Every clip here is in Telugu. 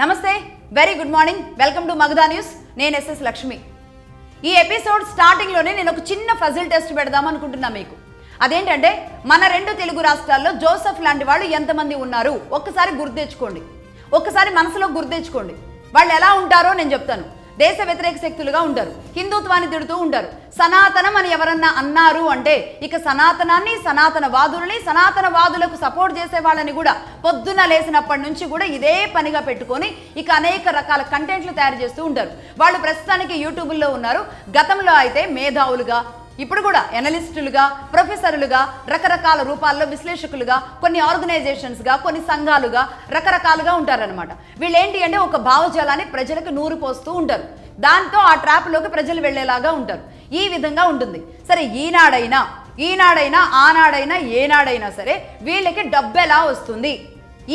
నమస్తే, very good morning, welcome to Magadha news. నేను ఎస్ఎస్ లక్ష్మి. ఈ ఎపిసోడ్ స్టార్టింగ్లోనే నేను ఒక చిన్న ఫజిల్ టెస్ట్ పెడదాం అనుకుంటున్నా మీకు. అదేంటంటే మన రెండు తెలుగు రాష్ట్రాల్లో జోసెఫ్ లాంటి వాళ్ళు ఎంతమంది ఉన్నారు ఒక్కసారి గుర్తు తెచ్చుకోండి. ఒక్కసారి మనసులో గుర్తు తెచ్చుకోండి. వాళ్ళు ఎలా ఉంటారో నేను చెప్తాను. దేశ వ్యతిరేక శక్తులుగా ఉంటారు, హిందుత్వాన్ని తిడుతూ ఉంటారు. సనాతనం అని ఎవరన్నా అన్నారు అంటే ఇక సనాతనాన్ని, సనాతనవాదులకు సపోర్ట్ చేసే వాళ్ళని కూడా పొద్దున్న లేసినప్పటి నుంచి కూడా ఇదే పనిగా పెట్టుకొని ఇక అనేక రకాల కంటెంట్లు తయారు చేస్తూ ఉంటారు. వాళ్ళు ప్రస్తుతానికి యూట్యూబ్లో ఉన్నారు. గతంలో అయితే మేధావులుగా, ఇప్పుడు కూడా ఎనలిస్టులుగా, ప్రొఫెసర్లుగా, రకరకాల రూపాల్లో విశ్లేషకులుగా, కొన్ని ఆర్గనైజేషన్స్గా, కొన్ని సంఘాలుగా రకరకాలుగా ఉంటారనమాట. వీళ్ళు ఏంటి అంటే ఒక భావజాలాన్ని ప్రజలకు నూరు పోస్తూ ఉంటారు. దాంతో ఆ ట్రాప్లోకి ప్రజలు వెళ్ళేలాగా ఉంటారు. ఈ విధంగా ఉంటుంది. సరే, ఈనాడైనా ఆనాడైనా ఏనాడైనా సరే వీళ్ళకి డబ్బు ఎలా వస్తుంది?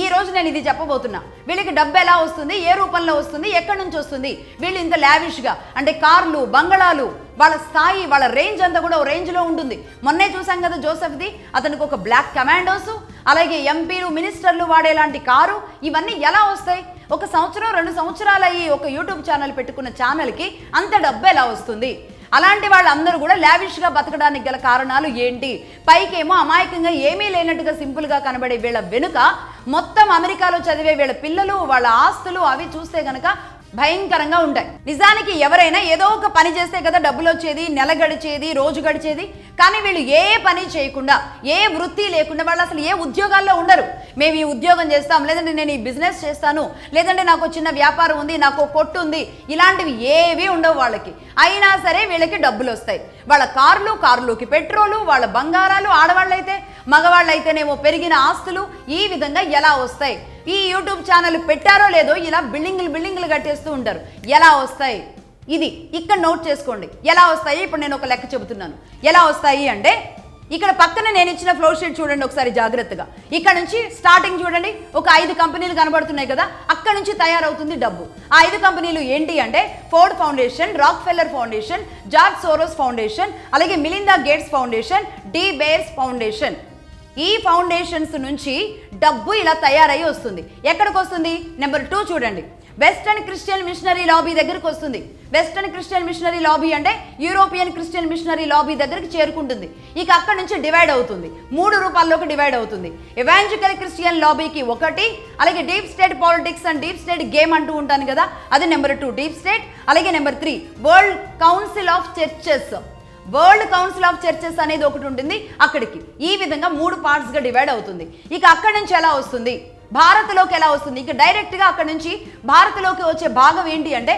ఈ రోజు నేను ఇది చెప్పబోతున్నా. వీళ్ళకి డబ్బు ఎలా వస్తుంది, ఏ రూపంలో వస్తుంది, ఎక్కడి నుంచి వస్తుంది? వీళ్ళు ఇంత లావిష్గా అంటే కార్లు, బంగళాలు, వాళ్ళ స్థాయి, వాళ్ళ రేంజ్ అంతా కూడా ఓ రేంజ్లో ఉంటుంది. మొన్నే చూసాం కదా జోసెఫ్ది, అతనికి ఒక బ్లాక్ కమాండోస్, అలాగే ఎంపీలు, మినిస్టర్లు వాడేలాంటి కారు. ఇవన్నీ ఎలా వస్తాయి? ఒక సంవత్సరం 2 సంవత్సరాలు అయ్యి ఒక యూట్యూబ్ ఛానల్ పెట్టుకున్న ఛానల్కి అంత డబ్బు ఎలా వస్తుంది? అలాంటి వాళ్ళందరూ కూడా లావిష్గా బతకడానికి గల కారణాలు ఏంటి? పైకేమో అమాయకంగా ఏమీ లేనట్టుగా సింపుల్గా కనబడే వీళ్ళ వెనుక మొత్తం అమెరికాలో చదివే వీళ్ళ పిల్లలు, వాళ్ళ ఆస్తులు అవి చూస్తే గనక భయంకరంగా ఉంటాయి. నిజానికి ఎవరైనా ఏదో ఒక పని చేస్తే కదా డబ్బులు వచ్చేది, నెల గడిచేది, రోజు గడిచేది. కానీ వీళ్ళు ఏ పని చేయకుండా, ఏ వృత్తి లేకుండా, వాళ్ళు అసలు ఏ ఉద్యోగాల్లో ఉండరు. మేము ఈ ఉద్యోగం చేస్తాం, లేదంటే నేను ఈ బిజినెస్ చేస్తాను, లేదంటే నాకు చిన్న వ్యాపారం ఉంది, నాకు కొట్టు ఉంది, ఇలాంటివి ఏవి ఉండవు వాళ్ళకి. అయినా సరే వీళ్ళకి డబ్బులు వస్తాయి. వాళ్ళ కార్లుకి పెట్రోలు, వాళ్ళ బంగారాలు, ఆడవాళ్ళైతే, మగవాళ్ళైతేనేమో పెరిగిన ఆస్తులు, ఈ విధంగా ఎలా వస్తాయి? ఈ యూట్యూబ్ ఛానల్ పెట్టారో లేదో ఇలా బిల్డింగులు కట్టేస్తూ ఉంటారు. ఎలా వస్తాయి? ఇది ఇక్కడ నోట్ చేసుకోండి. ఎలా వస్తాయి? ఇప్పుడు నేను ఒక లెక్క చెబుతున్నాను. ఎలా వస్తాయి అంటే ఇక్కడ పక్కన నేను ఇచ్చిన ఫ్లో షీట్ చూడండి ఒకసారి జాగ్రత్తగా. ఇక్కడ నుంచి స్టార్టింగ్ చూడండి, ఒక 5 కంపెనీలు కనబడుతున్నాయి కదా, అక్కడ నుంచి తయారవుతుంది డబ్బు. ఆ 5 కంపెనీలు ఏంటి అంటే Ford foundation, Rockefeller foundation, George Soros foundation, అలాగే Melinda Gates foundation, De Beers foundation. ఈ ఫౌండేషన్స్ నుంచి డబ్బు ఇలా తయారై వస్తుంది. ఎక్కడికి వస్తుంది? నెంబర్ 2 చూడండి, వెస్టర్న్ క్రిస్టియన్ మిషనరీ లాబీ దగ్గరికి వస్తుంది. వెస్టర్న్ క్రిస్టియన్ మిషనరీ లాబీ అంటే యూరోపియన్ క్రిస్టియన్ మిషనరీ లాబీ దగ్గరికి చేరుకుంటుంది. ఇక అక్కడ నుంచి డివైడ్ అవుతుంది, 3 రూపాల్లోకి డివైడ్ అవుతుంది. ఎవాంజలికల్ క్రిస్టియన్ లాబీకి 1, అలాగే deep state politics and deep state game అంటూ ఉంటాను కదా, అది నెంబర్ 2 డీప్ స్టేట్. అలాగే number 3 world council of churches. World council of churches అనేది ఒకటి ఉంటుంది అక్కడికి. ఈ విధంగా 3 పార్ట్స్గా డివైడ్ అవుతుంది. ఇక అక్కడి నుంచి ఎలా వస్తుంది? భారత్లోకి ఎలా వస్తుంది? ఇక డైరెక్ట్గా అక్కడ నుంచి భారత్లోకి వచ్చే భాగం ఏంటి అంటే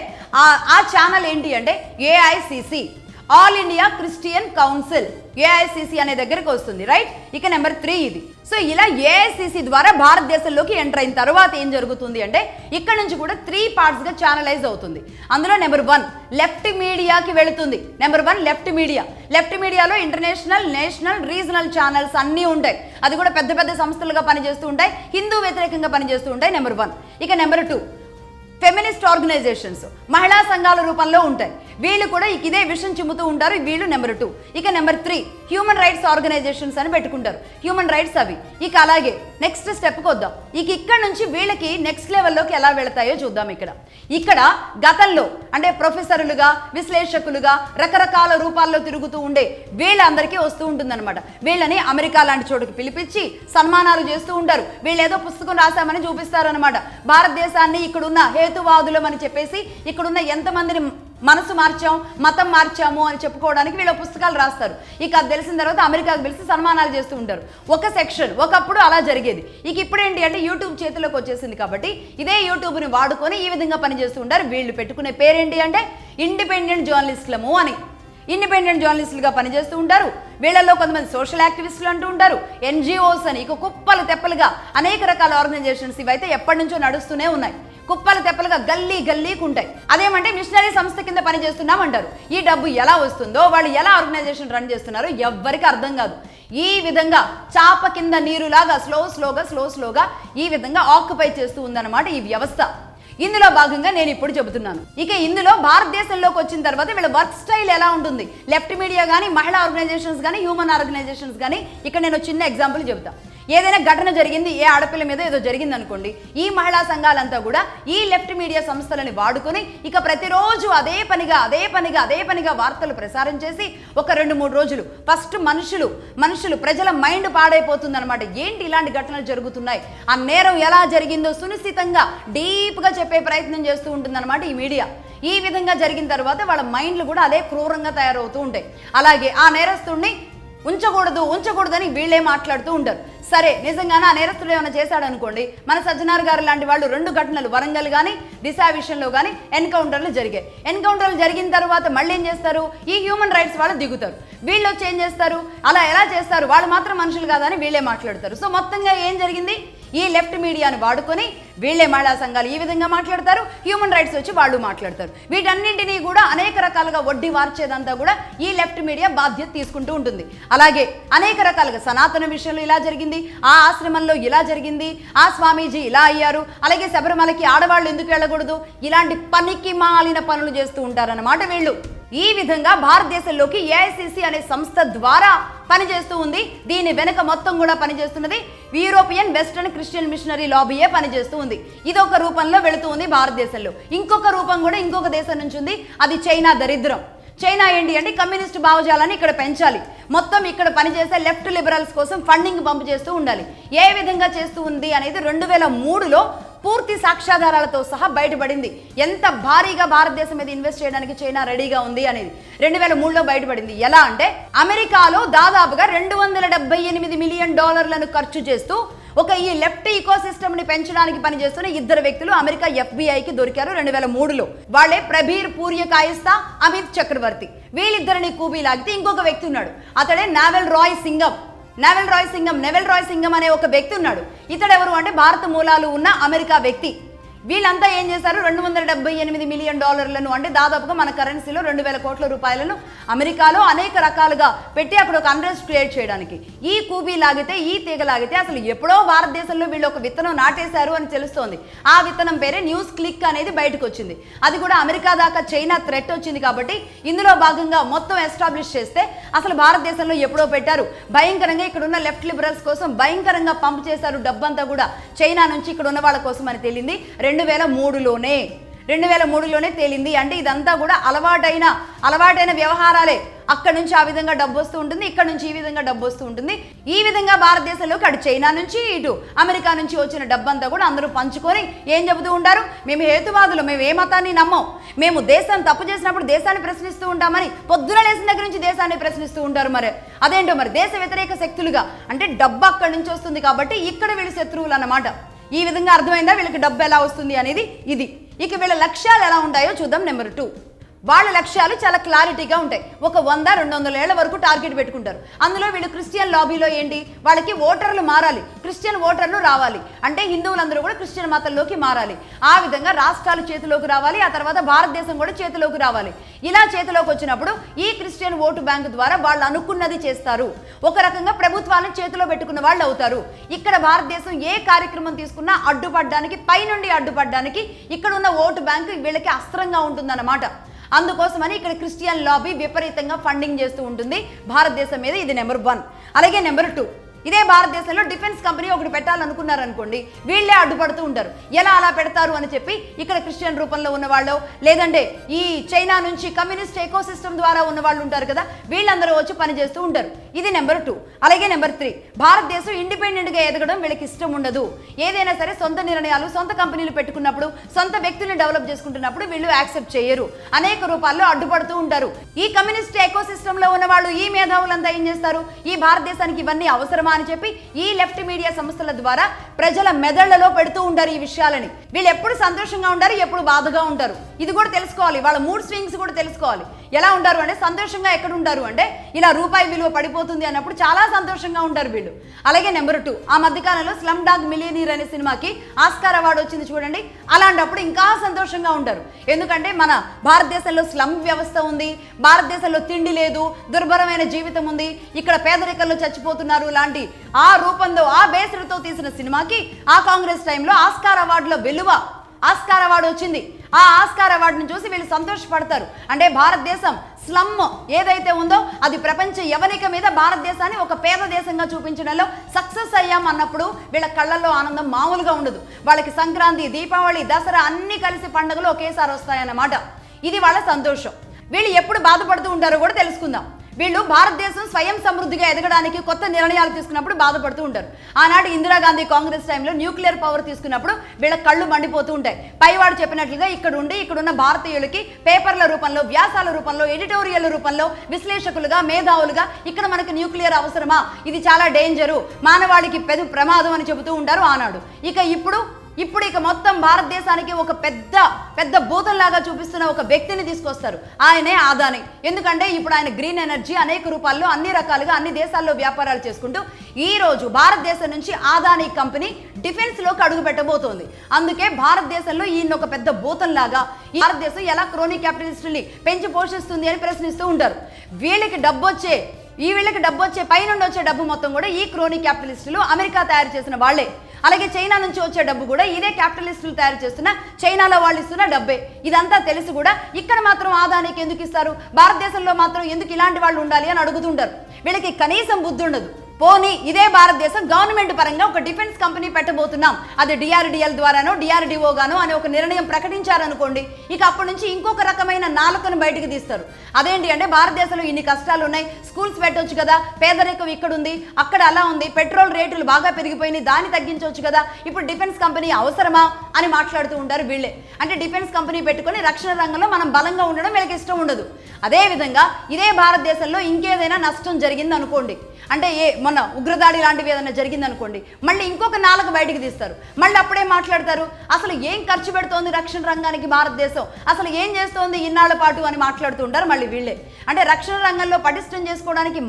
ఆ ఛానల్ ఏంటి అంటే AICC, all India Christian council, AICC అనే దగ్గరికి వస్తుంది. రైట్, ఇక నెంబర్ 3 ఇది. సో ఇలా ఏఐసిసి ద్వారా భారతదేశంలోకి ఎంటర్ అయిన తర్వాత ఏం జరుగుతుంది అంటే ఇక్కడ నుంచి కూడా 3 పార్ట్స్గా ఛానలైజ్ అవుతుంది. అందులో నెంబర్ 1 లెఫ్ట్ మీడియాకి వెళుతుంది. Number 1 left media. లెఫ్ట్ మీడియాలో ఇంటర్నేషనల్, నేషనల్, రీజనల్ ఛానల్స్ అన్నీ ఉంటాయి. అది కూడా పెద్ద పెద్ద సంస్థలుగా పనిచేస్తూ ఉంటాయి, హిందూ వ్యతిరేకంగా పనిచేస్తూ ఉంటాయి. నెంబర్ 1. ఇక నెంబర్ 2 ఫెమినిస్ట్ ఆర్గనైజేషన్స్, మహిళా సంఘాల రూపంలో ఉంటాయి. వీళ్ళు కూడా ఇదే విషయం చిమ్ముతూ ఉంటారు. వీళ్ళు నెంబర్ 2. ఇక నెంబర్ 3 హ్యూమన్ రైట్స్ ఆర్గనైజేషన్స్ అని పెట్టుకుంటారు, హ్యూమన్ రైట్స్ అవి. ఇక అలాగే నెక్స్ట్ స్టెప్కి వద్దాం. ఇక ఇక్కడ నుంచి వీళ్ళకి నెక్స్ట్ లెవెల్లోకి ఎలా వెళతాయో చూద్దాం. ఇక్కడ గతంలో అంటే ప్రొఫెసర్లుగా, విశ్లేషకులుగా రకరకాల రూపాల్లో తిరుగుతూ ఉండే వీళ్ళందరికీ వస్తూ ఉంటుందన్నమాట. వీళ్ళని అమెరికా లాంటి చోటుకి పిలిపించి సన్మానాలు చేస్తూ ఉంటారు. వీళ్ళు ఏదో పుస్తకం రాశామని చూపిస్తారనమాట. భారతదేశాన్ని ఇక్కడున్న హేతువాదులం అని చెప్పేసి ఇక్కడున్న ఎంతమందిని మనసు మార్చాం, మతం మార్చాము అని చెప్పుకోవడానికి వీళ్ళు పుస్తకాలు రాస్తారు. ఇక అది తెలిసిన తర్వాత అమెరికాకు పిలిచి సన్మానాలు చేస్తూ ఉంటారు. ఒక సెక్షన్ ఒకప్పుడు అలా జరిగేది. ఇక ఇప్పుడు ఏంటి అంటే యూట్యూబ్ చేతిలోకి వచ్చేసింది కాబట్టి ఇదే యూట్యూబ్ని వాడుకొని ఈ విధంగా పనిచేస్తూ ఉంటారు. వీళ్ళు పెట్టుకునే పేరేంటి అంటే ఇండిపెండెంట్ జర్నలిస్టులము అని. ఇండిపెండెంట్ జర్నలిస్టులుగా పనిచేస్తూ ఉంటారు. వీళ్ళల్లో కొంతమంది సోషల్ యాక్టివిస్టులు అంటూ ఉంటారు, ఎన్జిఓస్ అని. ఇక కుప్పలు తెప్పలుగా అనేక రకాల ఆర్గనైజేషన్స్ ఇవైతే ఎప్పటి నుంచో నడుస్తూనే ఉన్నాయి. కుప్పలు తెప్పలుగా గల్లీకి ఉంటాయి. అదేమంటే మిషనరీ సంస్థ కింద పనిచేస్తున్నామంటారు. ఈ డబ్బు ఎలా వస్తుందో, వాళ్ళు ఎలా ఆర్గనైజేషన్ రన్ చేస్తున్నారో ఎవ్వరికి అర్థం కాదు. ఈ విధంగా చాప కింద నీరులాగా స్లోగా ఈ విధంగా ఆక్యుపై చేస్తూ ఉందన్నమాట ఈ వ్యవస్థ. ఇందులో భాగంగా నేను ఇప్పుడు చెబుతున్నాను. ఇక ఇందులో భారతదేశంలోకి వచ్చిన తర్వాత వీళ్ళ వర్క్ స్టైల్ ఎలా ఉంటుంది? లెఫ్ట్ మీడియా కానీ, మహిళా ఆర్గనైజేషన్స్ కానీ, హ్యూమన్ ఆర్గనైజేషన్స్ కానీ, ఇక్కడ నేను చిన్న ఎగ్జాంపుల్ చెబుతాను. ఏదైనా ఘటన జరిగింది, ఏ ఆడపిల్ల మీద ఏదో జరిగింది అనుకోండి, ఈ మహిళా సంఘాలంతా కూడా ఈ లెఫ్ట్ మీడియా సంస్థలని వాడుకొని ఇక ప్రతిరోజు అదే పనిగా వార్తలు ప్రసారం చేసి ఒక 2-3 రోజులు ఫస్ట్ మనుషులు ప్రజల మైండ్ పాడైపోతుందన్నమాట. ఏంటి ఇలాంటి ఘటనలు జరుగుతున్నాయి, ఆ నేరం ఎలా జరిగిందో సునిశ్చితంగా డీప్గా చెప్పే ప్రయత్నం చేస్తూ ఉంటుందన్నమాట ఈ మీడియా. ఈ విధంగా జరిగిన తర్వాత వాళ్ళ మైండ్లు కూడా అదే క్రూరంగా తయారవుతూ ఉంటాయి. అలాగే ఆ నేరస్తుడిని ఉంచకూడదని వీళ్ళే మాట్లాడుతూ ఉంటారు. సరే, నిజంగానే ఆ నేరస్తుడు ఏమైనా చేశాడు అనుకోండి, మన సజ్జనార్ గారు లాంటి వాళ్ళు 2 ఘటనలు వరంగల్ కానీ దిశ విషయంలో కానీ ఎన్కౌంటర్లు జరిగిన తర్వాత మళ్ళీ ఏం చేస్తారు, ఈ హ్యూమన్ రైట్స్ వాళ్ళు దిగుతారు. వీళ్ళు వచ్చి ఏం చేస్తారు, అలా ఎలా చేస్తారు, వాళ్ళు మాత్రం మనుషులు కాదని వీళ్ళే మాట్లాడతారు. సో మొత్తంగా ఏం జరిగింది, ఈ లెఫ్ట్ మీడియాను వాడుకొని వీళ్ళే మహిళా సంఘాలు ఈ విధంగా మాట్లాడతారు, హ్యూమన్ రైట్స్ వచ్చి వాళ్ళు మాట్లాడతారు. వీటన్నింటినీ కూడా అనేక రకాలుగా వడ్డీ వార్చేదంతా కూడా ఈ లెఫ్ట్ మీడియా బాధ్యత తీసుకుంటూ ఉంటుంది. అలాగే అనేక రకాలుగా సనాతన విషయంలో ఇలా జరిగింది, ఆ ఆశ్రమంలో ఇలా జరిగింది, ఆ స్వామీజీ ఇలా అయ్యారు, అలాగే శబరిమలకి ఆడవాళ్ళు ఎందుకు వెళ్ళకూడదు, ఇలాంటి పనికి మాలిన పనులు చేస్తూ ఉంటారన్నమాట వీళ్ళు. ఈ విధంగా భారతదేశంలోకి ఏఐసిసి అనే సంస్థ ద్వారా పనిచేస్తూ ఉంది. దీని వెనుక మొత్తం కూడా పనిచేస్తున్నది యూరోపియన్ వెస్టర్న్ క్రిస్టియన్ మిషనరీ లాబీయే పనిచేస్తూ ఉంది. ఇది ఒక రూపంలో వెళుతూ ఉంది భారతదేశంలో. ఇంకొక రూపం కూడా ఇంకొక దేశం నుంచి ఉంది, అది చైనా దరిద్రం. చైనా ఏంటి అంటే కమ్యూనిస్ట్ భావజాలాన్ని ఇక్కడ పెంచాలి, మొత్తం ఇక్కడ పనిచేసే లెఫ్ట్ లిబరల్స్ కోసం ఫండింగ్ పంపు చేస్తూ ఉండాలి. ఏ విధంగా చేస్తూ ఉంది అనేది 2003లో పూర్తి సాక్ష్యాధారాలతో సహా బయటపడింది. ఎంత భారీగా భారతదేశం మీద ఇన్వెస్ట్ చేయడానికి చైనా రెడీగా ఉంది అనేది 2003లో బయటపడింది. ఎలా అంటే అమెరికాలో దాదాపుగా $278 మిలియన్ ఖర్చు చేస్తూ ఈ లెఫ్ట్ ఈకో సిస్టమ్ ని పెంచడానికి పనిచేస్తున్న 2 వ్యక్తులు అమెరికా FBI కి దొరికారు 2003లో. వాళ్ళే ప్రబీర్ పూర్య కాయస్థా, అమిత్ చక్రవర్తి. వీళ్ళిద్దరిని కూబీ లాగితే ఇంకొక వ్యక్తి ఉన్నాడు, అతడే నెవెల్ రాయ్ సింగం అనే ఒక వ్యక్తి ఉన్నాడు. ఇతడు ఎవరు అంటే భారత మూలాలు ఉన్న అమెరికా వ్యక్తి. వీళ్ళంతా ఏం చేశారు, $278 మిలియన్ అంటే దాదాపుగా మన కరెన్సీలో 2000 కోట్ల రూపాయలను అమెరికాలో అనేక రకాలుగా పెట్టి అక్కడ ఒక అన్రెస్ట్ క్రియేట్ చేయడానికి ఈ కూబీ లాగితే, ఈ తీగ లాగితే అసలు ఎప్పుడో భారతదేశంలో వీళ్ళు ఒక విత్తనం నాటేశారు అని తెలుస్తోంది. ఆ విత్తనం పేరే న్యూస్ క్లిక్ అనేది బయటకు వచ్చింది. అది కూడా అమెరికా దాకా చైనా థ్రెట్ వచ్చింది కాబట్టి ఇందులో భాగంగా మొత్తం ఎస్టాబ్లిష్ చేస్తే అసలు భారతదేశంలో ఎప్పుడో పెట్టారు. భయంకరంగా ఇక్కడ ఉన్న లెఫ్ట్ లిబరల్స్ కోసం భయంకరంగా పంప్ చేశారు డబ్బంతా కూడా చైనా నుంచి ఇక్కడ ఉన్న వాళ్ళ కోసం అని తేలింది 2003లోనే తేలింది. అంటే ఇదంతా కూడా అలవాటైన వ్యవహారాలే. అక్కడ నుంచి ఆ విధంగా డబ్బు వస్తూ ఉంటుంది, ఇక్కడ నుంచి ఈ విధంగా డబ్బు వస్తూ ఉంటుంది. ఈ విధంగా భారతదేశంలోకి అటు చైనా నుంచి ఇటు అమెరికా నుంచి వచ్చిన డబ్బంతా కూడా అందరూ పంచుకొని ఏం చెబుతూ ఉంటారు, మేము హేతువాదులు, మేము ఏ మతాన్ని నమ్మం, మేము దేశాన్ని తప్పు చేసినప్పుడు దేశాన్ని ప్రశ్నిస్తూ ఉంటామని పొద్దున లేసిన దగ్గర నుంచి దేశాన్ని ప్రశ్నిస్తూ ఉంటారు. మరి అదేంటో మరి దేశ వ్యతిరేక శక్తులుగా, అంటే డబ్బు అక్కడి నుంచి వస్తుంది కాబట్టి ఇక్కడ వీళ్ళు శత్రువులు అన్నమాట. ఈ విధంగా అర్థమైందా వీళ్ళకి డబ్బు ఎలా వస్తుంది అనేది. ఇది ఇక వీళ్ళ లక్ష్యాలు ఎలా ఉంటాయో చూద్దాం. నెంబర్ 2, వాళ్ళ లక్ష్యాలు చాలా క్లారిటీగా ఉంటాయి. ఒక 100-200 ఏళ్ల వరకు టార్గెట్ పెట్టుకుంటారు. అందులో వీళ్ళు క్రిస్టియన్ లాబీలో ఏంటి, వాళ్ళకి ఓటర్లు మారాలి, క్రిస్టియన్ ఓటర్లు రావాలి, అంటే హిందువులందరూ కూడా క్రిస్టియన్ మతంలోకి మారాలి. ఆ విధంగా రాష్ట్రాలు చేతిలోకి రావాలి, ఆ తర్వాత భారతదేశం కూడా చేతిలోకి రావాలి. ఇలా చేతిలోకి వచ్చినప్పుడు ఈ క్రిస్టియన్ ఓటు బ్యాంకు ద్వారా వాళ్ళు అనుకున్నది చేస్తారు. ఒక రకంగా ప్రభుత్వాలను చేతిలో పెట్టుకున్న వాళ్ళు అవుతారు. ఇక్కడ భారతదేశం ఏ కార్యక్రమం తీసుకున్నా అడ్డుపడడానికి, పైనుండి అడ్డుపడడానికి ఇక్కడ ఉన్న ఓటు బ్యాంకు వీళ్ళకి అస్త్రంగా ఉంటుందన్నమాట. అందుకోసమని ఇక్కడ క్రిస్టియన్ లాబీ విపరీతంగా ఫండింగ్ చేస్తూ ఉంటుంది భారతదేశం మీద. ఇది నెంబర్ 1. అలాగే నెంబర్ 2, ఇదే భారతదేశంలో డిఫెన్స్ కంపెనీ ఒకటి పెట్టాలనుకున్నారు అనుకోండి, వీళ్ళే అడ్డుపడుతూ ఉంటారు. ఎలా అలా పెడతారు అని చెప్పి ఇక్కడ క్రిస్టియన్ రూపంలో ఉన్నవాళ్ళు, లేదంటే ఈ చైనా నుంచి కమ్యూనిస్ట్ ఎకో సిస్టమ్ ద్వారా ఉన్న వాళ్ళు ఉంటారు కదా, వీళ్ళందరూ వచ్చి పనిచేస్తూ ఉంటారు. ఇది నెంబర్ 2. అలాగే నెంబర్ 3, భారతదేశం ఇండిపెండెంట్గా ఎదగడం వీళ్ళకి ఇష్టం ఉండదు. ఏదైనా సరే సొంత నిర్ణయాలు, సొంత కంపెనీలు పెట్టుకున్నప్పుడు, సొంత వ్యక్తుల్ని డెవలప్ చేసుకుంటున్నప్పుడు వీళ్ళు యాక్సెప్ట్ చేయరు, అనేక రూపాల్లో అడ్డుపడుతూ ఉంటారు. ఈ కమ్యూనిస్ట్ ఎకో సిస్టంలో ఉన్న వాళ్ళు, ఈ మేధావులంతా ఏం చేస్తారు, ఈ భారతదేశానికి ఇవన్నీ అవసరమా అని చెప్పి ఈ లెఫ్ట్ మీడియా సంస్థల ద్వారా ప్రజల మెదళ్లలో పెడుతూ ఉంటారు ఈ విషయాలని. వీళ్ళు ఎప్పుడు సంతోషంగా ఉంటారు, ఎప్పుడు బాధగా ఉంటారు, ఇది కూడా తెలుసుకోవాలి. వాళ్ళ మూడ్ స్వింగ్స్ కూడా తెలుసుకోవాలి. ఎలా ఉంటారు అంటే సంతోషంగా ఎక్కడ ఉంటారు అంటే ఇలా రూపాయి విలువ పడిపోతుంది అన్నప్పుడు చాలా సంతోషంగా ఉంటారు వీళ్ళు. అలాగే నెంబర్ 2, ఆ మధ్యకాలంలో స్లమ్ డాగ్ మిలియనీర్ అనే సినిమాకి ఆస్కార్ అవార్డు వచ్చింది చూడండి. అలాంటప్పుడు ఇంకా సంతోషంగా ఉంటారు. ఎందుకంటే మన భారతదేశంలో స్లమ్ వ్యవస్థ ఉంది, భారతదేశంలో తిండి లేదు, దుర్భరమైన జీవితం ఉంది, ఇక్కడ పేదరికంలో చచ్చిపోతున్నారు లాంటి ఆ రూపంలో, ఆ బేస్డ్తో తీసిన సినిమాకి ఆ కాంగ్రెస్ టైంలో ఆస్కార్ అవార్డుల విలువ ఆస్కార్ అవార్డు వచ్చింది. ఆ ఆస్కార్ అవార్డుని చూసి వీళ్ళు సంతోషపడతారు. అంటే భారతదేశం స్లమ్ ఏదైతే ఉందో అది ప్రపంచ యవనిక మీద భారతదేశాన్ని ఒక పేద దేశంగా చూపించడంలో సక్సెస్ అయ్యాం అన్నప్పుడు వీళ్ళ కళ్ళల్లో ఆనందం మామూలుగా ఉండదు. వాళ్ళకి సంక్రాంతి, దీపావళి, దసరా అన్ని కలిసి పండుగలు ఒకేసారి వస్తాయన్నమాట. ఇది వాళ్ళ సంతోషం. వీళ్ళు ఎప్పుడు బాధపడుతూ ఉంటారో కూడా తెలుసుకుందాం. వీళ్ళు భారతదేశం స్వయం సమృద్ధిగా ఎదగడానికి కొత్త నిర్ణయాలు తీసుకున్నప్పుడు బాధపడుతూ ఉంటారు. ఆనాడు ఇందిరాగాంధీ కాంగ్రెస్ టైంలో న్యూక్లియర్ పవర్ తీసుకున్నప్పుడు వీళ్ళ కళ్ళు మండిపోతూ ఉంటాయి. పైవాడు చెప్పినట్లుగా ఇక్కడున్న భారతీయులకి పేపర్ల రూపంలో, వ్యాసాల రూపంలో, ఎడిటోరియల్ రూపంలో విశ్లేషకులుగా, మేధావులుగా ఇక్కడ మనకు న్యూక్లియర్ అవసరమా, ఇది చాలా డేంజరు, మానవాళికి పెద్ద ప్రమాదం అని చెబుతూ ఉంటారు ఆనాడు. ఇక మొత్తం భారతదేశానికి ఒక పెద్ద భూతంలాగా చూపిస్తున్న ఒక వ్యక్తిని తీసుకొస్తారు. ఆయనే ఆదాని. ఎందుకంటే ఇప్పుడు ఆయన గ్రీన్ ఎనర్జీ అనేక రూపాల్లో అన్ని రకాలుగా అన్ని దేశాల్లో వ్యాపారాలు చేసుకుంటూ ఈ రోజు భారతదేశం నుంచి ఆదాని కంపెనీ డిఫెన్స్లోకి అడుగు పెట్టబోతోంది. అందుకే భారతదేశంలో ఈయన ఒక పెద్ద భూతంలాగా భారతదేశం ఎలా క్రోనీ క్యాపిటలిస్టుల్ని పెంచి పోషిస్తుంది అని ప్రశ్నిస్తూ ఉంటారు. వీళ్ళకి డబ్బు వచ్చే పైనుండి వచ్చే డబ్బు మొత్తం కూడా ఈ క్రోనీ క్యాపిటలిస్టులు అమెరికా తయారు చేసిన వాళ్లే. అలాగే చైనా నుంచి వచ్చే డబ్బు కూడా ఇదే క్యాపిటలిస్టులు తయారు చేస్తున్న చైనాలో వాళ్ళు ఇస్తున్న డబ్బే. ఇదంతా తెలిసి కూడా ఇక్కడ మాత్రం ఆదానికి ఎందుకు ఇస్తారు, భారతదేశంలో మాత్రం ఎందుకు ఇలాంటి వాళ్ళు ఉండాలి అని అడుగుతుంటారు. వీళ్ళకి కనీసం బుద్ధి ఉండదు. పోనీ ఇదే భారతదేశం గవర్నమెంట్ పరంగా ఒక డిఫెన్స్ కంపెనీ పెట్టబోతున్నాం, అది డిఆర్డిఎల్ ద్వారానో డిఆర్డిఓ గానో అని ఒక నిర్ణయం ప్రకటించారనుకోండి, ఇక అప్పటి నుంచి ఇంకొక రకమైన నాలుకను బయటకు తీస్తారు. అదేంటి అంటే భారతదేశంలో ఇన్ని కష్టాలు ఉన్నాయి, స్కూల్స్ పెట్టవచ్చు కదా, పేదరికం ఇక్కడ ఉంది, అక్కడ అలా ఉంది, పెట్రోల్ రేట్లు బాగా పెరిగిపోయినాయి, దాన్ని తగ్గించవచ్చు కదా, ఇప్పుడు డిఫెన్స్ కంపెనీ అవసరమా అని మాట్లాడుతూ ఉంటారు వీళ్ళే. అంటే డిఫెన్స్ కంపెనీ పెట్టుకొని రక్షణ రంగంలో మనం బలంగా ఉండడం వీళ్ళకి ఇష్టం ఉండదు. అదేవిధంగా ఇదే భారతదేశంలో ఇంకేదైనా నష్టం జరిగింది అనుకోండి, అంటే మొన్న ఉగ్రదాడి లాంటివి ఏదైనా జరిగింది అనుకోండి, మళ్ళీ ఇంకొక నాలుగు బయటికి తీస్తారు. మళ్ళీ అప్పుడే మాట్లాడతారు అసలు ఏం ఖర్చు పెడుతోంది రక్షణ రంగానికి భారతదేశం, అసలు ఏం చేస్తోంది ఇన్నాళ్ల పాటు అని మాట్లాడుతూ ఉంటారు మళ్ళీ వీళ్ళే. అంటే రక్షణ రంగంలో పటిష్టం చేసుకోవడానికి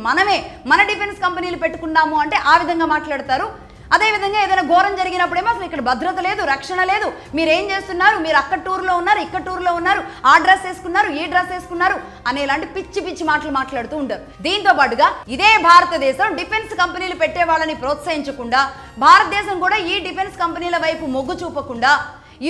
మన డిఫెన్స్ కంపెనీలు పెట్టుకున్నాము అంటే ఆ విధంగా మాట్లాడతారు. అదేవిధంగా ఏదైనా ఘోరం జరిగినప్పుడేమో అసలు ఇక్కడ భద్రత లేదు, రక్షణ లేదు, మీరేం చేస్తున్నారు, మీరు అక్కడ టూర్లో ఉన్నారు, ఇక్కడ టూర్లో ఉన్నారు, ఆ డ్రెస్ వేసుకున్నారు, ఈ డ్రెస్ వేసుకున్నారు అనేలాంటి పిచ్చి మాటలు మాట్లాడుతూ ఉంటారు. దీంతో పాటుగా ఇదే భారతదేశం డిఫెన్స్ కంపెనీలు పెట్టే వాళ్ళని ప్రోత్సహించకుండా, భారతదేశం కూడా ఈ డిఫెన్స్ కంపెనీల వైపు మొగ్గు చూపకుండా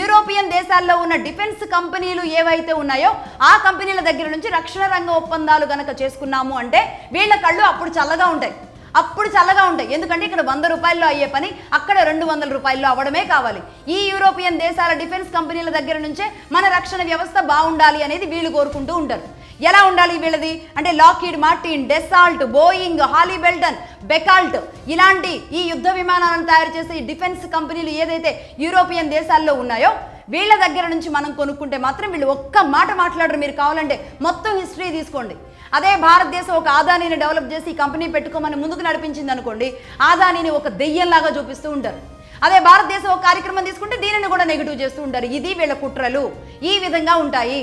యూరోపియన్ దేశాల్లో ఉన్న డిఫెన్స్ కంపెనీలు ఏవైతే ఉన్నాయో ఆ కంపెనీల దగ్గర నుంచి రక్షణ రంగ ఒప్పందాలు గనక చేసుకున్నాము అంటే వీళ్ళ కళ్ళు అప్పుడు చల్లగా ఉంటాయి. ఎందుకంటే ఇక్కడ 100 రూపాయల్లో అయ్యే పని అక్కడ 200 రూపాయల్లో అవ్వడమే కావాలి. ఈ యూరోపియన్ దేశాల డిఫెన్స్ కంపెనీల దగ్గర నుంచే మన రక్షణ వ్యవస్థ బాగుండాలి అనేది వీళ్ళు కోరుకుంటూ ఉంటారు. ఎలా ఉండాలి వీళ్ళది అంటే లాక్హీడ్ మార్టిన్, డెసాల్ట్, బోయింగ్, హాలీబెల్టన్, బెకాల్ట్ ఇలాంటి ఈ యుద్ధ విమానాలను తయారు చేసే ఈ డిఫెన్స్ కంపెనీలు ఏదైతే యూరోపియన్ దేశాల్లో ఉన్నాయో వీళ్ళ దగ్గర నుంచి మనం కొనుక్కుంటే మాత్రం వీళ్ళు ఒక్క మాట మాట్లాడరు. మీరు కావాలంటే మొత్తం హిస్టరీ తీసుకోండి. అదే భారతదేశం ఒక ఆదానిని డెవలప్ చేసి ఈ కంపెనీ పెట్టుకోమని ముందుకు నడిపించింది అనుకోండి, ఆదానిని ఒక దెయ్యంలాగా చూపిస్తూ ఉంటారు. అదే భారతదేశం ఒక కార్యక్రమం తీసుకుంటే దీనిని కూడా నెగిటివ్ చేస్తూ ఉంటారు. ఇది వీళ్ళ కుట్రలు ఈ విధంగా ఉంటాయి.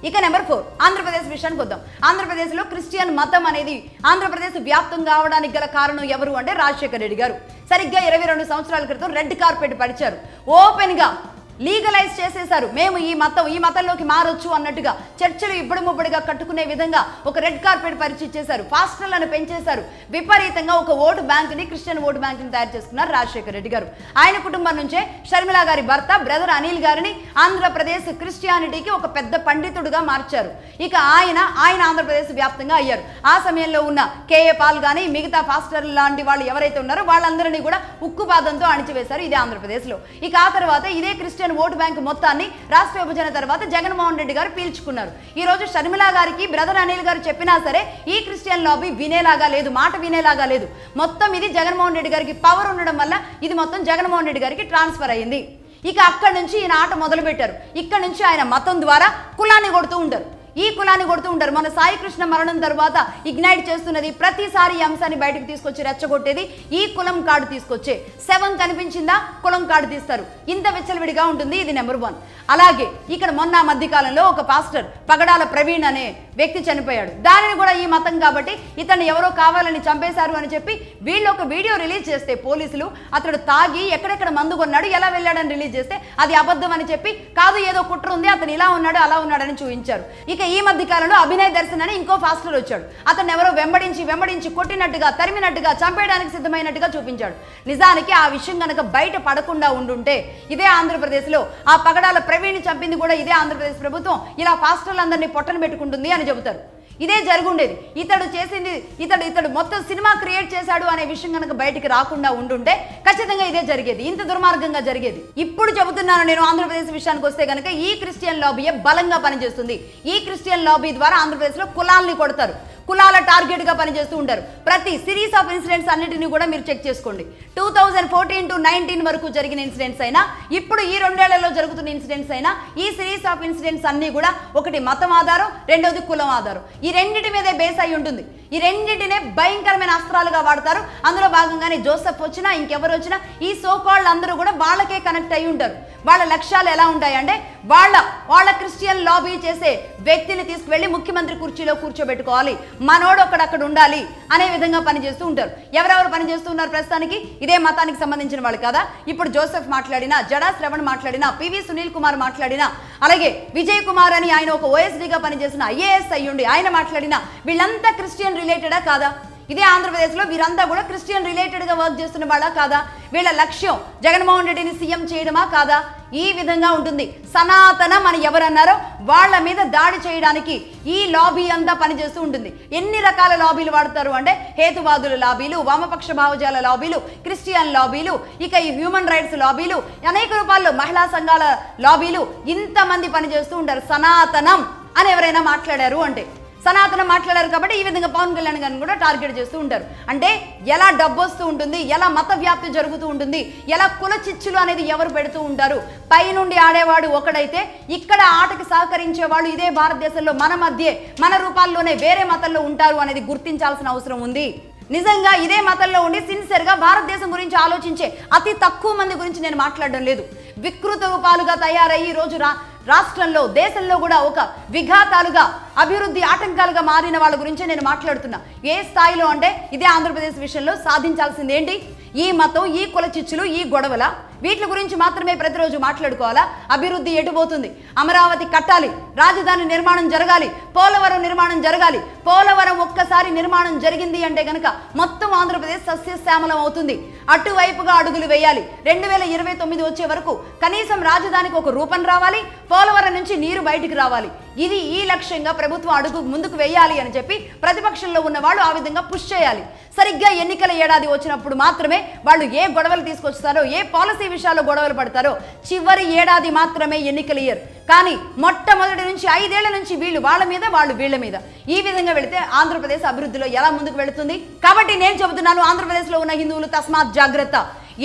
ఇక నెంబర్ 4 ఆంధ్రప్రదేశ్ విషయానికి వద్దాం. ఆంధ్రప్రదేశ్లో క్రిస్టియన్ మతం అనేది ఆంధ్రప్రదేశ్ వ్యాప్తం కావడానికి గల కారణం ఎవరు అంటే రాజశేఖర రెడ్డి గారు. సరిగ్గా 22 సంవత్సరాల క్రితం రెడ్ కార్పెట్ పరిచారు, ఓపెన్గా లీగలైజ్ చేసేశారు. మేము ఈ మతంలోకి మారొచ్చు అన్నట్టుగా చర్చలు ఇబ్బడిముబ్బడిగా కట్టుకునే విధంగా ఒక రెడ్ కార్పెట్ పరిచిచ్చేశారు, ఫాస్టర్లను పెంచేశారు. విపరీతంగా ఒక ఓటు బ్యాంకుని, క్రిస్టియన్ ఓటు బ్యాంకుని తయారు చేసుకున్నారు రాజశేఖర రెడ్డి గారు. ఆయన కుటుంబం నుంచే షర్మిల గారి భర్త బ్రదర్ అనిల్ గారిని ఆంధ్రప్రదేశ్ క్రిస్టియానిటీకి ఒక పెద్ద పండితుడుగా మార్చారు. ఇక ఆయన ఆంధ్రప్రదేశ్ వ్యాప్తంగా అయ్యారు. ఆ సమయంలో ఉన్న కేఏ పాల్ కానీ మిగతా ఫాస్టర్లు లాంటి వాళ్ళు ఎవరైతే ఉన్నారో వాళ్ళందరినీ కూడా ఉక్కుపాదంతో అణిచివేశారు ఇదే ఆంధ్రప్రదేశ్లో. ఇక ఆ తర్వాత ఇదే క్రిస్టియన్ ఓటు బ్యాంక్ మొత్తాన్ని రాష్ట్ర విభజన తర్వాత జగన్మోహన్ రెడ్డి గారు పీల్చుకున్నారు. ఈ రోజు షర్మిల గారికి బ్రదర్ అనిల్ గారు చెప్పినా సరే ఈ క్రిస్టియన్ లాబీ మాట వినేలాగా లేదు. మొత్తం ఇది జగన్మోహన్ రెడ్డి గారికి పవర్ ఉండడం వల్ల ఇది మొత్తం జగన్మోహన్ రెడ్డి గారికి ట్రాన్స్ఫర్ అయ్యింది. ఇక అక్కడి నుంచి ఈయన ఆట మొదలు పెట్టారు. ఇక్కడ నుంచి ఆయన మతం ద్వారా కులాన్ని కొడుతూ ఉంటారు. మన సాయి కృష్ణ మరణం తర్వాత ఇగ్నైట్ చేస్తున్నది ప్రతిసారి ఈ అంశాన్ని బయటకు తీసుకొచ్చి రెచ్చగొట్టేది ఈ కులం కార్డు తీసుకొచ్చే. శవం కనిపించిందా కులం కార్డు తీస్తారు. ఇంత విచ్చలవిడిగా ఉంటుంది. ఇది నెంబర్ 1. అలాగే ఇక్కడ మొన్న మధ్యకాలంలో ఒక పాస్టర్ పగడాల ప్రవీణ్ అనే వ్యక్తి చనిపోయాడు, దానిని కూడా ఈ మతం కాబట్టి ఇతన్ని ఎవరో కావాలని చంపేశారు అని చెప్పి వీళ్ళు ఒక వీడియో రిలీజ్ చేస్తే పోలీసులు అతడు తాగి ఎక్కడెక్కడ మందు కొన్నాడు, ఎలా వెళ్ళాడని రిలీజ్ చేస్తే అది అబద్ధం అని చెప్పి కాదు ఏదో కుట్ర ఉంది, అతను ఇలా ఉన్నాడు అలా ఉన్నాడని చూపించారు. ఇక ఈ మధ్య కాలంలో అభినయ్ దర్శన్ అని ఇంకో ఫాస్టర్ వచ్చాడు, అతను ఎవరో వెంబడించి కొట్టినట్టుగా తరిమినట్టుగా చంపేయడానికి సిద్ధమైనట్టుగా చూపించాడు. నిజానికి ఆ విషయం కనుక బయట పడకుండా ఉండుంటే ఇదే ఆంధ్రప్రదేశ్లో ఆ పగడాల ప్రవీణ్ చంపింది కూడా ఇదే ఆంధ్రప్రదేశ్ ప్రభుత్వం ఇలా ఫాస్టర్లందరినీ పొట్టన పెట్టుకుంటుంది అని చెబుతారు. ఇదే జరుగుండేది. ఇతడు చేసింది ఇతడు మొత్తం సినిమా క్రియేట్ చేశాడు అనే విషయం కనుక బయటికి రాకుండా ఉండుంటే ఖచ్చితంగా ఇదే జరిగేది, ఇంత దుర్మార్గంగా జరిగేది. ఇప్పుడు చెబుతున్నాను నేను ఆంధ్రప్రదేశ్ విషయానికి వస్తే కనుక ఈ క్రిస్టియన్ లాబీయే బలంగా పనిచేస్తుంది. ఈ క్రిస్టియన్ లాబీ ద్వారా ఆంధ్రప్రదేశ్లో కులాల్ని కొడతారు, కులాల టార్గెట్గా పనిచేస్తూ ఉంటారు. ప్రతి సిరీస్ ఆఫ్ ఇన్సిడెంట్స్ అన్నిటిని కూడా మీరు చెక్ చేసుకోండి. 2014 to 19 వరకు జరిగిన ఇన్సిడెంట్స్ అయినా ఇప్పుడు ఈ 2 ఏళ్లలో జరుగుతున్న ఇన్సిడెంట్స్ అయినా ఈ సిరీస్ ఆఫ్ ఇన్సిడెంట్స్ అన్నీ కూడా ఒకటి మతం ఆధారం, రెండోది కులం ఆధారం. ఈ రెండింటి మీదే బేస్ అయి ఉంటుంది. ఈ రెండింటినే భయంకరమైన అస్త్రాలుగా వాడతారు. అందులో భాగంగానే జోసెఫ్ వచ్చినా ఇంకెవరు వచ్చినా ఈ సోకాళ్ళు అందరూ కూడా వాళ్ళకే కనెక్ట్ అయి ఉంటారు. వాళ్ళ లక్ష్యాలు ఎలా ఉంటాయంటే వాళ్ళ క్రిస్టియన్ లాబీ చేసే వ్యక్తిని తీసుకువెళ్ళి ముఖ్యమంత్రి కుర్చీలో కూర్చోబెట్టుకోవాలి, మనోడు అక్కడ ఉండాలి అనే విధంగా పనిచేస్తూ ఉంటారు. ఎవరెవరు పనిచేస్తూ ఉన్నారు ప్రస్తుతానికి? ఇదే మతానికి సంబంధించిన వాళ్ళు కదా. ఇప్పుడు జోసెఫ్ మాట్లాడినా, జడా శ్రవణ్ మాట్లాడినా, పివి సునీల్ కుమార్ మాట్లాడినా, అలాగే విజయ్ కుమార్ అని ఆయన ఒక ఓఎస్డీగా పనిచేసిన ఐఏఎస్ అయ్యుండి ఆయన మాట్లాడినా వీళ్ళంతా క్రిస్టియన్ రిలేటెడా కాదా? ఇదే ఆంధ్రప్రదేశ్లో వీరంతా కూడా క్రిస్టియన్ రిలేటెడ్గా వర్క్ చేస్తున్న వాళ్ళ కాదా? వీళ్ళ లక్ష్యం జగన్మోహన్ రెడ్డిని సీఎం చేయడమా కాదా? ఈ విధంగా ఉంటుంది. సనాతనం అని ఎవరన్నారో వాళ్ళ మీద దాడి చేయడానికి ఈ లాబీ అంతా పనిచేస్తూ ఉంటుంది. ఎన్ని రకాల లాబీలు వాడతారు అంటే హేతువాదుల లాబీలు, వామపక్ష భావజాల లాబీలు, క్రిస్టియన్ లాబీలు, ఇక ఈ హ్యూమన్ రైట్స్ లాబీలు, అనేక రూపాల్లో మహిళా సంఘాల లాబీలు, ఇంతమంది పనిచేస్తూ ఉంటారు. సనాతనం అని ఎవరైనా మాట్లాడారు అంటే సనాతనం మాట్లాడారు కాబట్టి ఈ విధంగా పవన్ కళ్యాణ్ గారిని కూడా టార్గెట్ చేస్తూ ఉంటారు. అంటే ఎలా డబ్బు వస్తూ ఉంటుంది, ఎలా మత వ్యాప్తి జరుగుతూ ఉంటుంది, ఎలా కుల చిచ్చులు అనేది ఎవరు పెడుతూ ఉంటారు. పైనుండి ఆడేవాడు ఒకడైతే ఇక్కడ ఆటకి సహకరించే వాళ్ళు ఇదే భారతదేశంలో మన మధ్య మన రూపాల్లోనే వేరే మతంలో ఉంటారు అనేది గుర్తించాల్సిన అవసరం ఉంది. నిజంగా ఇదే మతంలో ఉండి సిన్సియర్గా భారతదేశం గురించి ఆలోచించే అతి తక్కువ మంది గురించి నేను మాట్లాడడం లేదు. వికృత రూపాలుగా తయారయ్యి ఈరోజు రాష్ట్రంలో దేశంలో కూడా ఒక విఘాతాలుగా అభివృద్ధి ఆటంకాలుగా మారిన వాళ్ళ గురించి నేను మాట్లాడుతున్నా. ఏ స్థాయిలో అంటే ఇదే ఆంధ్రప్రదేశ్ విషయంలో సాధించాల్సింది ఏంటి? ఈ మతం, ఈ కుల చిచ్చులు, ఈ గొడవల వీటి గురించి మాత్రమే ప్రతిరోజు మాట్లాడుకోవాలా? అభివృద్ధి ఎటుపోతుంది? అమరావతి కట్టాలి, రాజధాని నిర్మాణం జరగాలి, పోలవరం నిర్మాణం జరగాలి. పోలవరం ఒక్కసారి నిర్మాణం జరిగింది అంటే కనుక మొత్తం ఆంధ్రప్రదేశ్ సస్యశ్యామలం అవుతుంది. అటువైపుగా అడుగులు వేయాలి. 2029 వచ్చే వరకు కనీసం రాజధానికి ఒక రూపం రావాలి, పోలవరం నుంచి నీరు బయటికి రావాలి. ఇది ఈ లక్ష్యంగా ప్రభుత్వం అడుగు ముందుకు వేయాలి అని చెప్పి ప్రతిపక్షంలో ఉన్న వాళ్ళు ఆ విధంగా పుష్ చేయాలి. సరిగ్గా ఎన్నికల ఏడాది వచ్చినప్పుడు మాత్రమే వాళ్ళు ఏ గొడవలు తీసుకొస్తారో, ఏ పాలసీ విషయాల్లో గొడవలు పడతారో చివరి ఏడాది మాత్రమే ఎన్నికల ఇయర్. కానీ మొట్టమొదటి నుంచి 5 ఏళ్ల నుంచి వీళ్ళు వాళ్ళ మీద, వాళ్ళు వీళ్ళ మీద ఈ విధంగా వెళితే ఆంధ్రప్రదేశ్ అభివృద్ధిలో ఎలా ముందుకు వెళుతుంది? కాబట్టి నేను చెబుతున్నాను, ఆంధ్రప్రదేశ్లో ఉన్న హిందువులు తస్మాత్ జాగ్రత్త.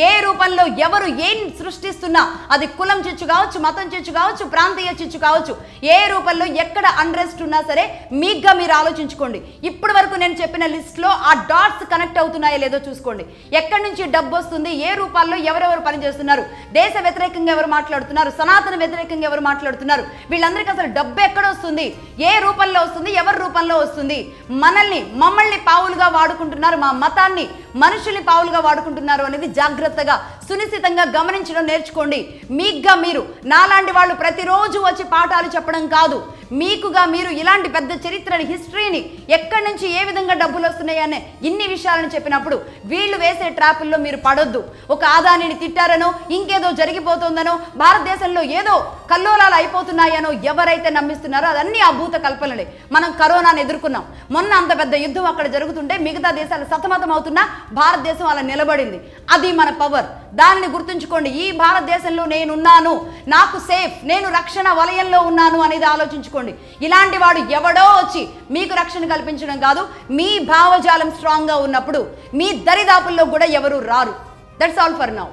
ఏ రూపంలో ఎవరు ఏం సృష్టిస్తున్నా, అది కులం చిచ్చు కావచ్చు, మతం చిచ్చు కావచ్చు, ప్రాంతీయ చిచ్చు కావచ్చు, ఏ రూపంలో ఎక్కడ అన్రెస్ట్ ఉన్నా సరే మీగ్గా మీరు ఆలోచించుకోండి. ఇప్పటి వరకు నేను చెప్పిన లిస్ట్లో ఆ డాట్స్ కనెక్ట్ అవుతున్నాయో లేదో చూసుకోండి. ఎక్కడి నుంచి డబ్బు వస్తుంది, ఏ రూపాల్లో ఎవరెవరు పనిచేస్తున్నారు, దేశ వ్యతిరేకంగా ఎవరు మాట్లాడుతున్నారు, సనాతన వ్యతిరేకంగా ఎవరు మాట్లాడుతున్నారు, వీళ్ళందరికీ అసలు డబ్బు ఎక్కడ వస్తుంది, ఏ రూపంలో వస్తుంది, ఎవరి రూపంలో వస్తుంది. మమ్మల్ని పావులుగా వాడుకుంటున్నారు, మా మతాన్ని మనుషుల్ని పావులుగా వాడుకుంటున్నారు అనేది జాగ్రత్తగా సునిశ్చితంగా గమనించడం నేర్చుకోండి. మీకుగా మీరు, నాలాంటి వాళ్ళు ప్రతిరోజు వచ్చి పాఠాలు చెప్పడం కాదు, మీకుగా మీరు ఇలాంటి పెద్ద చరిత్రని, హిస్టరీని, ఎక్కడి నుంచి ఏ విధంగా డబ్బులు వస్తున్నాయనే ఇన్ని విషయాలను చెప్పినప్పుడు వీళ్ళు వేసే ట్రాపుల్లో మీరు పడొద్దు. ఒక ఆదానిని తిట్టారనో, ఇంకేదో జరిగిపోతుందనో, భారతదేశంలో ఏదో కల్లోలాలు అయిపోతున్నాయనో ఎవరైతే నమ్మిస్తున్నారో అదన్నీ అభూత కల్పనలే. మనం కరోనాను ఎదుర్కొన్నాం. మొన్న అంత పెద్ద యుద్ధం అక్కడ జరుగుతుంటే మిగతా దేశాలు సతమతం అవుతున్నా భారతదేశం అలా నిలబడింది. అది మన పవర్. దానిని గుర్తుంచుకోండి. ఈ భారతదేశంలో నేనున్నాను, నాకు సేఫ్, నేను రక్షణ వలయంలో ఉన్నాను అనేది ఆలోచించుకోండి. ఇలాంటి వాడు ఎవడో వచ్చి మీకు రక్షణ కల్పించడం కాదు, మీ భావజాలం స్ట్రాంగ్గా ఉన్నప్పుడు మీ దరిదాపుల్లో కూడా ఎవరు రారు. That's all for now.